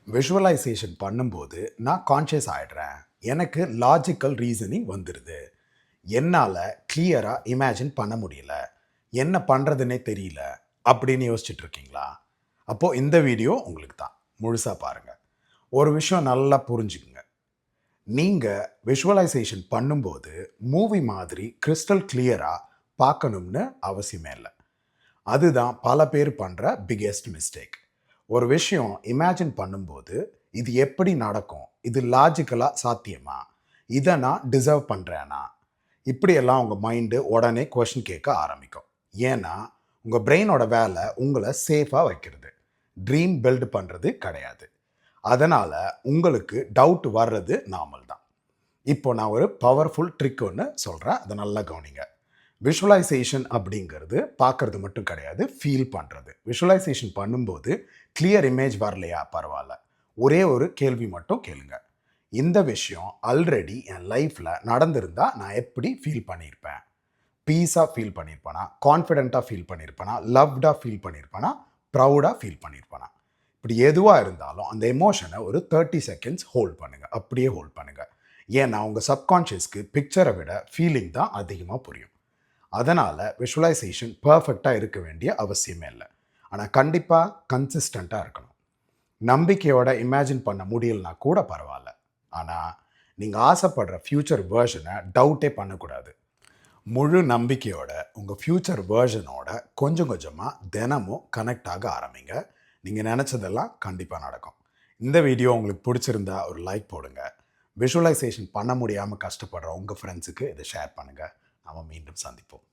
Visualisation பண்ணும்போது நான் conscious ஆகிடுறேன். எனக்கு லாஜிக்கல் ரீசனிங் வந்துடுது. என்னால் கிளியராக இமேஜின் பண்ண முடியல. என்ன பண்ணுறதுன்னே தெரியல அப்படின்னு யோசிச்சுட்டு இருக்கீங்களா? அப்போது இந்த வீடியோ உங்களுக்கு தான். முழுசாக பாருங்கள். ஒரு விஷயம் நல்லா புரிஞ்சுக்குங்க. நீங்கள் விஷுவலைசேஷன் பண்ணும்போது மூவி மாதிரி கிறிஸ்டல் கிளியராக பார்க்கணும்னு அவசியமே இல்லை. அதுதான் பல பேர் பண்ணுற பிக்கெஸ்ட் மிஸ்டேக். ஒரு விஷயம் இமேஜின் பண்ணும்போது இது எப்படி நடக்கும், இது லாஜிக்கலாக சாத்தியமா, இதை நான் டிசர்வ் பண்ணுறேனா, இப்படியெல்லாம் உங்கள் மைண்டு உடனே கொஷின் கேட்க ஆரம்பிக்கும். ஏன்னா உங்கள் பிரெயினோட வேலை உங்களை சேஃபாக வைக்கிறது, ட்ரீம் பில்ட் பண்ணுறது கிடையாது. அதனால் உங்களுக்கு டவுட் வர்றது நார்மல் தான். இப்போ நான் ஒரு பவர்ஃபுல் ட்ரிக் ஒன்று சொல்கிறேன், அதை நல்லா கவனிங்க. விஷுவலைசேஷன் அப்படிங்கிறது பார்க்குறது மட்டும் கிடையாது, ஃபீல் பண்ணுறது. விஷுவலைசேஷன் பண்ணும்போது கிளியர் இமேஜ் வரலையா பரவாயில்ல, ஒரே ஒரு கேள்வி மட்டும் கேளுங்க. இந்த விஷயம் ஆல்ரெடி என் லைஃப்பில் நடந்திருந்தால் நான் எப்படி ஃபீல் பண்ணியிருப்பேன்? பீஸாக ஃபீல் பண்ணியிருப்பேனா, கான்ஃபிடென்ட்டாக ஃபீல் பண்ணியிருப்பேனா, லவ்டாக ஃபீல் பண்ணியிருப்பேனா, ப்ரௌடாக ஃபீல் பண்ணியிருப்பேனா? இப்படி எதுவாக இருந்தாலும் அந்த எமோஷனை ஒரு 30 செகண்ட்ஸ் ஹோல்ட் பண்ணுங்கள். அப்படியே ஹோல்ட் பண்ணுங்கள். ஏன்னா உங்கள் சப்கான்ஷியஸ்க்கு பிக்சரை விட ஃபீலிங் தான் அதிகமாக புரியும். அதனால் விஷுவலைசேஷன் பர்ஃபெக்டாக இருக்க வேண்டிய அவசியமே இல்லை. ஆனால் கண்டிப்பாக கன்சிஸ்டண்ட்டாக இருக்கணும். நம்பிக்கையோட இமேஜின் பண்ண முடியலனா கூட பரவாயில்ல. ஆனால் நீங்கள் ஆசைப்படுற ஃப்யூச்சர் வேர்ஷனை டவுட்டே பண்ணக்கூடாது. முழு நம்பிக்கையோட உங்கள் ஃப்யூச்சர் வேர்ஷனோட கொஞ்சம் கொஞ்சமாக தினமும் கனெக்ட் ஆக ஆரம்பிங்க. நீங்கள் நினச்சதெல்லாம் கண்டிப்பாக நடக்கும். இந்த வீடியோ உங்களுக்கு பிடிச்சிருந்தா ஒரு லைக் போடுங்க. விஷுவலைசேஷன் பண்ண முடியாமல் கஷ்டப்படுற உங்கள் ஃப்ரெண்ட்ஸுக்கு இதை ஷேர் பண்ணுங்கள். நாம் மீண்டும் சந்திப்போம்.